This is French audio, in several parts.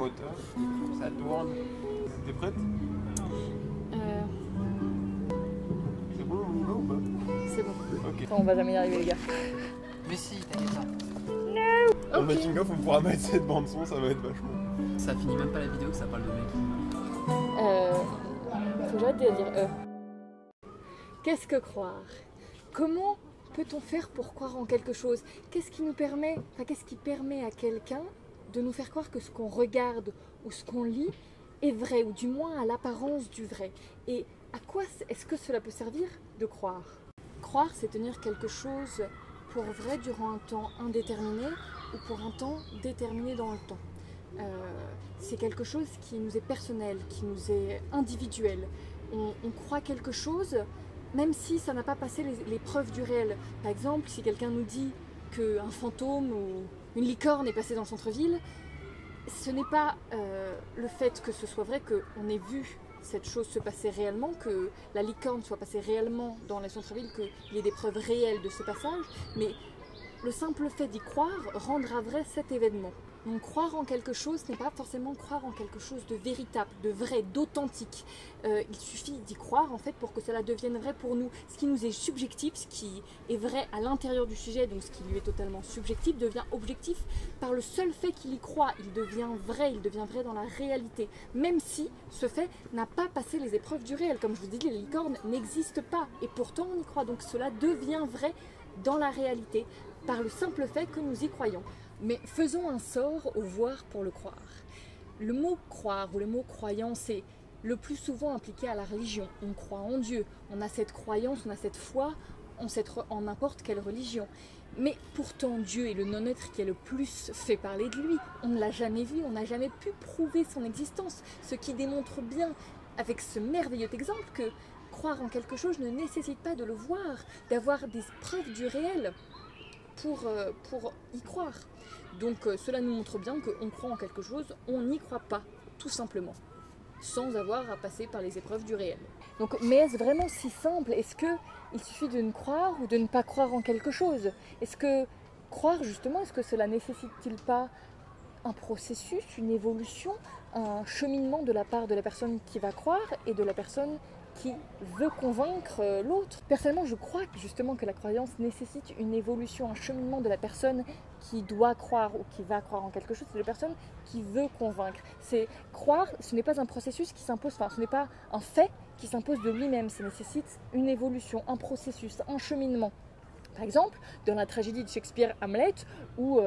moteur, ça tourne. T'es prête? C'est bon, on y va ou pas? C'est bon. Ok. Enfin, on va jamais y arriver les gars. Mais si, t'inquiète pas. En making of, on pourra mettre cette bande son, ça va être vachement. Ça finit même pas la vidéo que ça parle de mec. Faut que j'arrête de dire Qu'est-ce que croire? Comment peut-on faire pour croire en quelque chose? Qu'est-ce qui permet à quelqu'un de nous faire croire que ce qu'on regarde ou ce qu'on lit est vrai, ou du moins à l'apparence du vrai? Et à quoi est-ce que cela peut servir de croire? Croire, c'est tenir quelque chose pour vrai durant un temps indéterminé ou pour un temps déterminé dans le temps. C'est quelque chose qui nous est personnel, qui nous est individuel. On croit quelque chose même si ça n'a pas passé les preuves du réel. Par exemple, si quelqu'un nous dit qu'un fantôme ou une licorne est passée dans le centre-ville, ce n'est pas le fait que ce soit vrai, qu'on ait vu cette chose se passer réellement, que la licorne soit passée réellement dans les centres-villes, qu'il y ait des preuves réelles de ce passage, mais le simple fait d'y croire rendra vrai cet événement. Donc croire en quelque chose n'est pas forcément croire en quelque chose de véritable, de vrai, d'authentique. Il suffit d'y croire en fait pour que cela devienne vrai pour nous. Ce qui nous est subjectif, ce qui est vrai à l'intérieur du sujet, donc ce qui lui est totalement subjectif, devient objectif par le seul fait qu'il y croit. Il devient vrai dans la réalité. Même si ce fait n'a pas passé les épreuves du réel. Comme je vous dis, les licornes n'existent pas et pourtant on y croit. Donc cela devient vrai dans la réalité par le simple fait que nous y croyons. Mais faisons un sort au voir pour le croire. Le mot croire ou le mot croyance c'est le plus souvent appliqué à la religion. On croit en Dieu, on a cette croyance, on a cette foi en n'importe quelle religion. Mais pourtant Dieu est le non-être qui a le plus fait parler de lui. On ne l'a jamais vu, on n'a jamais pu prouver son existence. Ce qui démontre bien avec ce merveilleux exemple que croire en quelque chose ne nécessite pas de le voir, d'avoir des preuves du réel pour y croire. Donc cela nous montre bien qu'on croit en quelque chose, on n'y croit pas, tout simplement, sans avoir à passer par les épreuves du réel. Donc, mais est-ce vraiment si simple? Est-ce qu'il suffit de ne croire ou de ne pas croire en quelque chose? Est-ce que croire justement, est-ce que cela nécessite-t-il pas un processus, une évolution, un cheminement de la part de la personne qui va croire et de la personne qui veut convaincre l'autre? Personnellement, je crois justement que la croyance nécessite une évolution, un cheminement de la personne qui doit croire ou qui va croire en quelque chose, c'est la personne qui veut convaincre. C'est croire, ce n'est pas un processus qui s'impose, enfin ce n'est pas un fait qui s'impose de lui-même, ça nécessite une évolution, un processus, un cheminement. Par exemple, dans la tragédie de Shakespeare Hamlet, où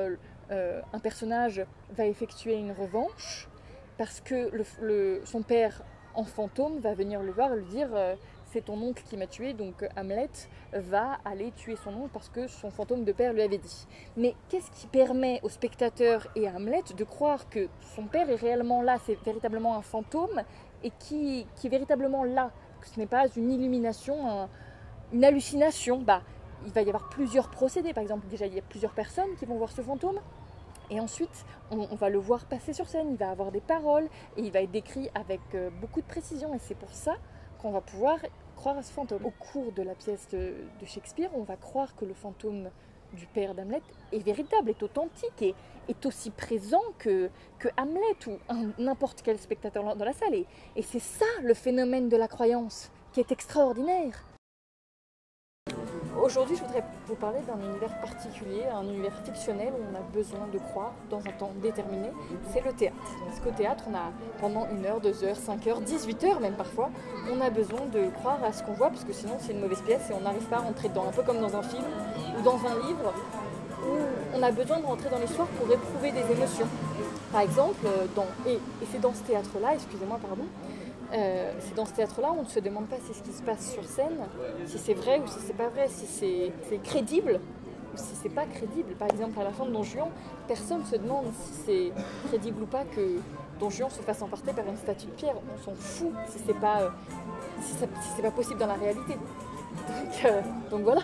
un personnage va effectuer une revanche parce que son père en fantôme va venir le voir et lui dire c'est ton oncle qui m'a tué, donc Hamlet va aller tuer son oncle parce que son fantôme de père lui avait dit. Mais qu'est-ce qui permet au spectateur et à Hamlet de croire que son père est réellement là, c'est véritablement un fantôme et qui est véritablement là, que ce n'est pas une illumination, une hallucination? Il va y avoir plusieurs procédés, par exemple déjà il y a plusieurs personnes qui vont voir ce fantôme. Et ensuite, on va le voir passer sur scène, il va avoir des paroles et il va être décrit avec beaucoup de précision. Et c'est pour ça qu'on va pouvoir croire à ce fantôme. Au cours de la pièce de Shakespeare, on va croire que le fantôme du père d'Hamlet est véritable, est authentique et est aussi présent que Hamlet ou n'importe quel spectateur dans la salle. Et c'est ça le phénomène de la croyance qui est extraordinaire. Aujourd'hui, je voudrais vous parler d'un univers particulier, un univers fictionnel où on a besoin de croire dans un temps déterminé, c'est le théâtre. Parce qu'au théâtre, on a pendant 1 heure, 2 heures, 5 heures, 18 heures même parfois, on a besoin de croire à ce qu'on voit parce que sinon c'est une mauvaise pièce et on n'arrive pas à rentrer dedans. Un peu comme dans un film ou dans un livre où on a besoin de rentrer dans l'histoire pour éprouver des émotions. Par exemple, et c'est dans ce théâtre-là, c'est dans ce théâtre-là, on ne se demande pas si ce qui se passe sur scène, si c'est vrai ou si c'est pas vrai, si c'est crédible ou si c'est pas crédible. Par exemple, à la fin de Don Juan, personne ne se demande si c'est crédible ou pas que Don Juan se fasse emporter par une statue de pierre. On s'en fout si c'est pas possible dans la réalité. Donc voilà.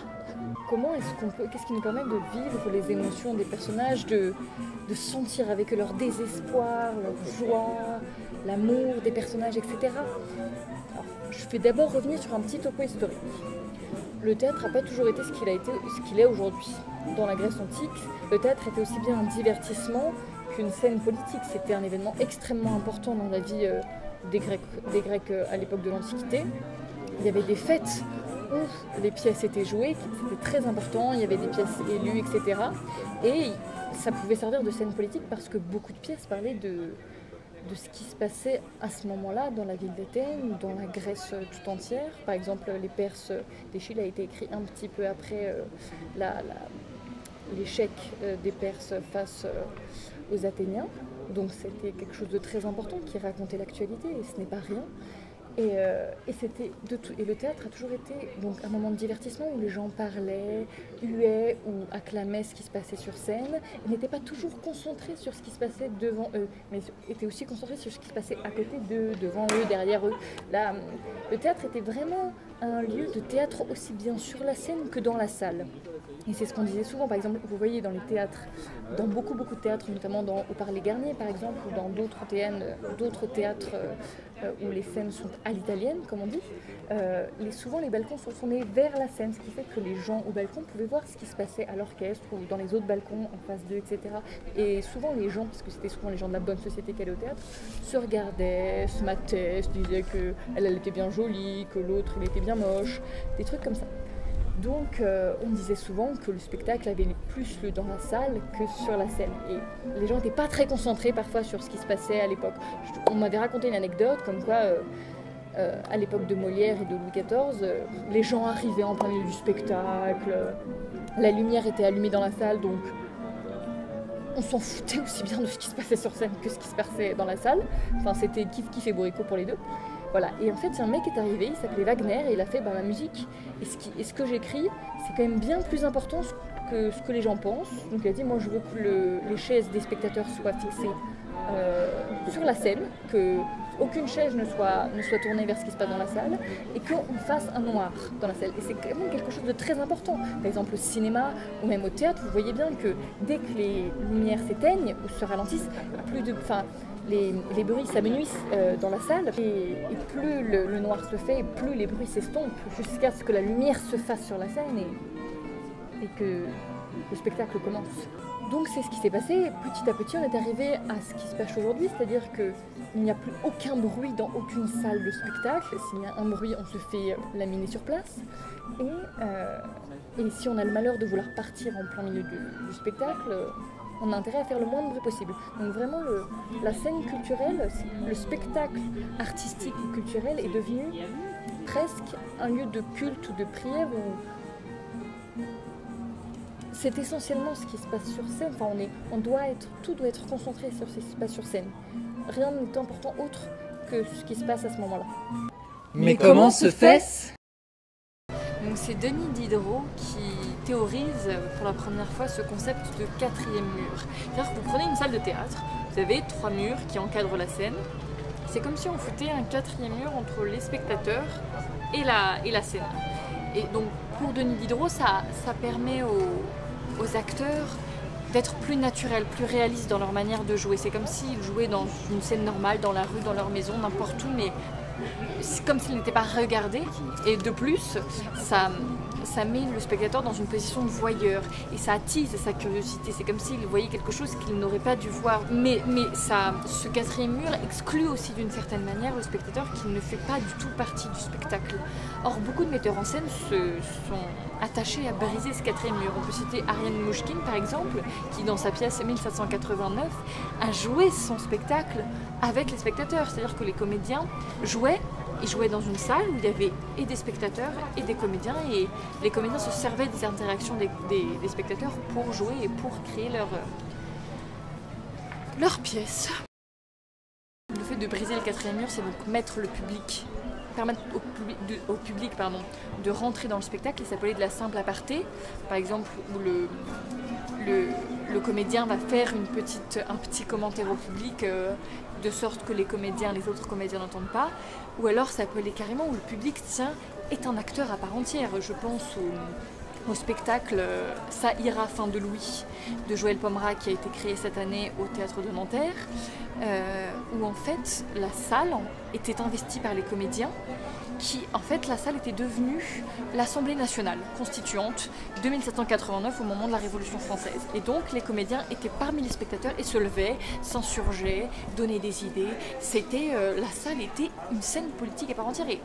Qu'est-ce qui nous permet de vivre les émotions des personnages, de sentir avec eux leur désespoir, leur joie, l'amour des personnages, etc. Alors, je vais d'abord revenir sur un petit topo historique. Le théâtre n'a pas toujours été ce qu'il est aujourd'hui. Dans la Grèce antique, le théâtre était aussi bien un divertissement qu'une scène politique. C'était un événement extrêmement important dans la vie des Grecs à l'époque de l'Antiquité. Il y avait des fêtes où les pièces étaient jouées, c'était très important, il y avait des pièces élues, etc. Et ça pouvait servir de scène politique parce que beaucoup de pièces parlaient de ce qui se passait à ce moment-là dans la ville d'Athènes, dans la Grèce tout entière. Par exemple, les Perses d'Échille a été écrit un petit peu après l'échec des Perses face aux Athéniens. Donc c'était quelque chose de très important qui racontait l'actualité, et ce n'est pas rien. Et c'était de tout. Et le théâtre a toujours été donc un moment de divertissement où les gens parlaient, huaient ou acclamaient ce qui se passait sur scène. Ils n'étaient pas toujours concentrés sur ce qui se passait devant eux, mais étaient aussi concentrés sur ce qui se passait à côté d'eux, devant eux, derrière eux. Là, le théâtre était vraiment un lieu de théâtre aussi bien sur la scène que dans la salle. Et c'est ce qu'on disait souvent, par exemple, vous voyez dans les théâtres, dans beaucoup de théâtres, notamment au Parler Garnier par exemple, ou dans d'autres théâtres où les scènes sont à l'italienne, comme on dit, souvent les balcons sont tournés vers la scène, ce qui fait que les gens au balcon pouvaient voir ce qui se passait à l'orchestre ou dans les autres balcons en face d'eux, etc. Et souvent les gens, parce que c'était souvent les gens de la bonne société qui allaient au théâtre, se regardaient, se mataient, se disaient qu'elle était bien jolie, que l'autre il était bien moche, des trucs comme ça. Donc on disait souvent que le spectacle avait plus lieu dans la salle que sur la scène. Et les gens n'étaient pas très concentrés parfois sur ce qui se passait à l'époque. On m'avait raconté une anecdote comme quoi, à l'époque de Molière et de Louis XIV, les gens arrivaient en plein milieu du spectacle, la lumière était allumée dans la salle, donc on s'en foutait aussi bien de ce qui se passait sur scène que ce qui se passait dans la salle. Enfin, c'était kiff et bourricot pour les deux. Voilà. Et en fait, un mec est arrivé, il s'appelait Wagner, et il a fait ma musique. Et ce que j'écris, c'est quand même bien plus important que ce que les gens pensent. Donc il a dit, moi je veux que les chaises des spectateurs soient fixées sur la scène, qu'aucune chaise ne soit tournée vers ce qui se passe dans la salle, et qu'on fasse un noir dans la salle. Et c'est quand même quelque chose de très important. Par exemple, au cinéma ou même au théâtre, vous voyez bien que dès que les lumières s'éteignent ou se ralentissent, les bruits s'amenuisent dans la salle, et plus le noir se fait, plus les bruits s'estompent, jusqu'à ce que la lumière se fasse sur la scène et que le spectacle commence. Donc c'est ce qui s'est passé. Petit à petit, on est arrivé à ce qui se passe aujourd'hui, c'est-à-dire qu'il n'y a plus aucun bruit dans aucune salle de spectacle. S'il y a un bruit, on se fait laminer sur place. Et si on a le malheur de vouloir partir en plein milieu du spectacle, on a intérêt à faire le moins de bruit possible. Donc vraiment, la scène culturelle, le spectacle artistique ou culturel est devenu presque un lieu de culte ou de prière où c'est essentiellement ce qui se passe sur scène. Enfin, tout doit être concentré sur ce qui se passe sur scène. Rien n'est important autre que ce qui se passe à ce moment-là. Mais comment se fait-ce ? Donc c'est Denis Diderot qui théorise pour la première fois ce concept de quatrième mur. C'est-à-dire que vous prenez une salle de théâtre, vous avez 3 murs qui encadrent la scène. C'est comme si on foutait un quatrième mur entre les spectateurs et la scène. Et donc pour Denis Diderot, ça permet aux acteurs d'être plus naturels, plus réalistes dans leur manière de jouer. C'est comme s'ils jouaient dans une scène normale, dans la rue, dans leur maison, n'importe où, mais c'est comme s'ils n'étaient pas regardés. Et de plus, ça met le spectateur dans une position de voyeur et ça attise sa curiosité. C'est comme s'il voyait quelque chose qu'il n'aurait pas dû voir. Mais ce quatrième mur exclut aussi d'une certaine manière le spectateur qui ne fait pas du tout partie du spectacle. Or, beaucoup de metteurs en scène se sont attachés à briser ce quatrième mur. On peut citer Ariane Mouchkine par exemple, qui dans sa pièce 1789 a joué son spectacle avec les spectateurs. C'est-à-dire que les comédiens jouaient. Ils jouaient dans une salle où il y avait et des spectateurs et des comédiens, et les comédiens se servaient des interactions des spectateurs pour jouer et pour créer leur pièce. Le fait de briser le quatrième mur, c'est donc permettre au public de rentrer dans le spectacle, et s'appeler de la simple aparté, par exemple, où le comédien va faire un petit commentaire au public de sorte que les autres comédiens n'entendent pas, ou alors ça peut aller carrément où le public est un acteur à part entière. Je pense au spectacle Ça ira fin de Louis de Joël Pomera qui a été créé cette année au Théâtre de Nanterre, où en fait la salle était investie par les comédiens, qui en fait la salle était devenue l'Assemblée nationale constituante de 1789 au moment de la Révolution française. Et donc les comédiens étaient parmi les spectateurs et se levaient, s'insurgeaient, donnaient des idées. C'était la salle était une scène politique à part entière. Et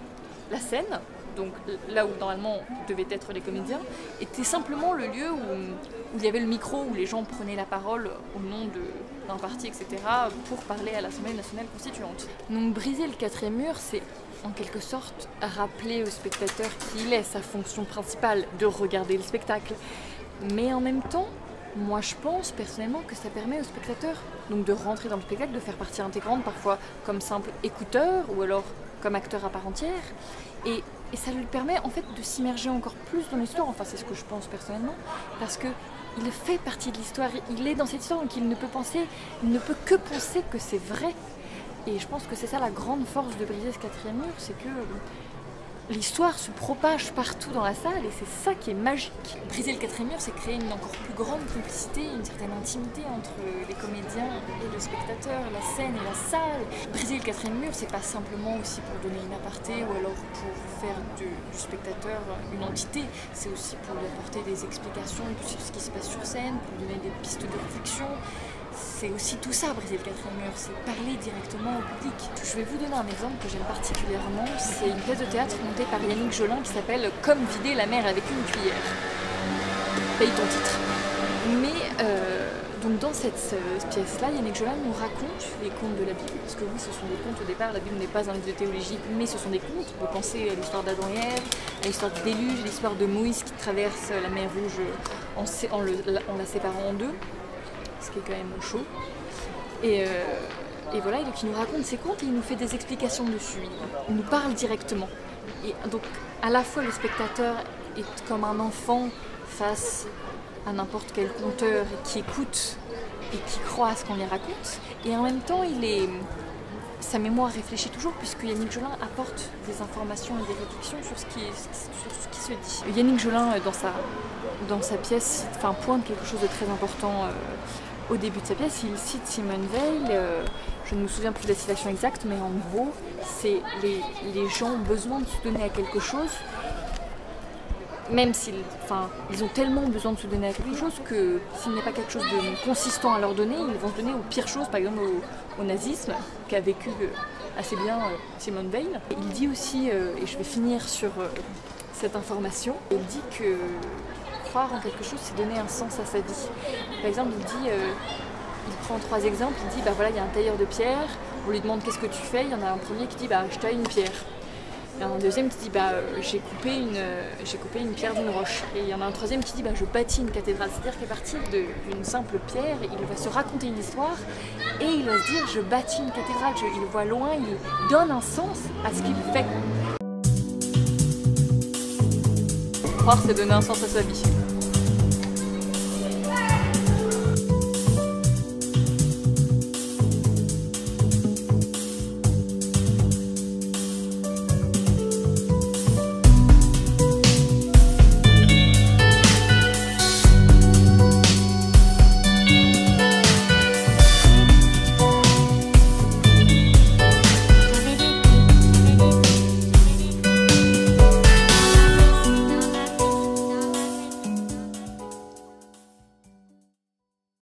la scène, donc là où normalement devaient être les comédiens, était simplement le lieu où il y avait le micro, où les gens prenaient la parole au nom d'un parti, etc., pour parler à l'Assemblée nationale constituante. Donc briser le quatrième mur, c'est en quelque sorte rappeler au spectateur qu'il est sa fonction principale de regarder le spectacle. Mais en même temps, moi je pense personnellement que ça permet au spectateur donc de rentrer dans le spectacle, de faire partie intégrante, parfois comme simple écouteur ou alors comme acteur à part entière. Et ça lui permet en fait de s'immerger encore plus dans l'histoire, enfin c'est ce que je pense personnellement, parce que il fait partie de l'histoire, il est dans cette histoire, donc il ne peut que penser que c'est vrai. Et je pense que c'est ça la grande force de briser ce quatrième mur, c'est que l'histoire se propage partout dans la salle et c'est ça qui est magique. Briser le quatrième mur, c'est créer une encore plus grande complicité, une certaine intimité entre les comédiens et le spectateur, la scène et la salle. Briser le quatrième mur, c'est pas simplement aussi pour donner une aparté ou alors pour faire du spectateur une entité, c'est aussi pour lui apporter des explications sur ce qui se passe sur scène, pour lui donner des pistes de réflexion. C'est aussi tout ça, briser le quatrième mur, c'est parler directement au public. Je vais vous donner un exemple que j'aime particulièrement, c'est une pièce de théâtre montée par Yannick Jolin qui s'appelle « Comme vider la mer avec une cuillère ». Paye ton titre. Mais donc dans cette pièce-là, Yannick Jolin nous raconte les contes de la Bible. Parce que oui, ce sont des contes au départ, la Bible n'est pas un livre de théologie, mais ce sont des contes. Vous pensez à l'histoire d'Adam et Ève, à l'histoire du déluge, à l'histoire de Moïse qui traverse la mer Rouge en la séparant en deux. Ce qui est quand même chaud. Et voilà, donc il nous raconte ses contes et il nous fait des explications dessus. Il nous parle directement. Et donc à la fois le spectateur est comme un enfant face à n'importe quel conteur qui écoute et qui croit à ce qu'on lui raconte. Et en même temps, sa mémoire réfléchit toujours puisque Yannick Jolin apporte des informations et des réflexions sur ce qui se dit. Yannick Jolin, dans sa pièce, pointe quelque chose de très important. Au début de sa pièce, il cite Simone Veil, je ne me souviens plus de la citation exacte, mais en gros, c'est les gens ont besoin de se donner à quelque chose, même s'ils ont tellement besoin de se donner à quelque chose que s'il n'y a pas quelque chose de consistant à leur donner, ils vont se donner aux pires choses, par exemple au nazisme, qu'a vécu assez bien Simone Veil. Il dit aussi, et je vais finir sur cette information, il dit que croire en quelque chose, c'est donner un sens à sa vie. Par exemple, il prend 3 exemples, il dit, voilà, il y a un tailleur de pierre, on lui demande qu'est-ce que tu fais, il y en a un premier qui dit, je taille une pierre. Il y en a un deuxième qui dit, j'ai coupé une pierre d'une roche. Et il y en a un troisième qui dit, je bâtis une cathédrale. C'est-à-dire qu'à partir d'une simple pierre, il va se raconter une histoire et il va se dire, je bâtis une cathédrale, il voit loin, il donne un sens à ce qu'il fait. Croire, c'est donner un sens à sa vie.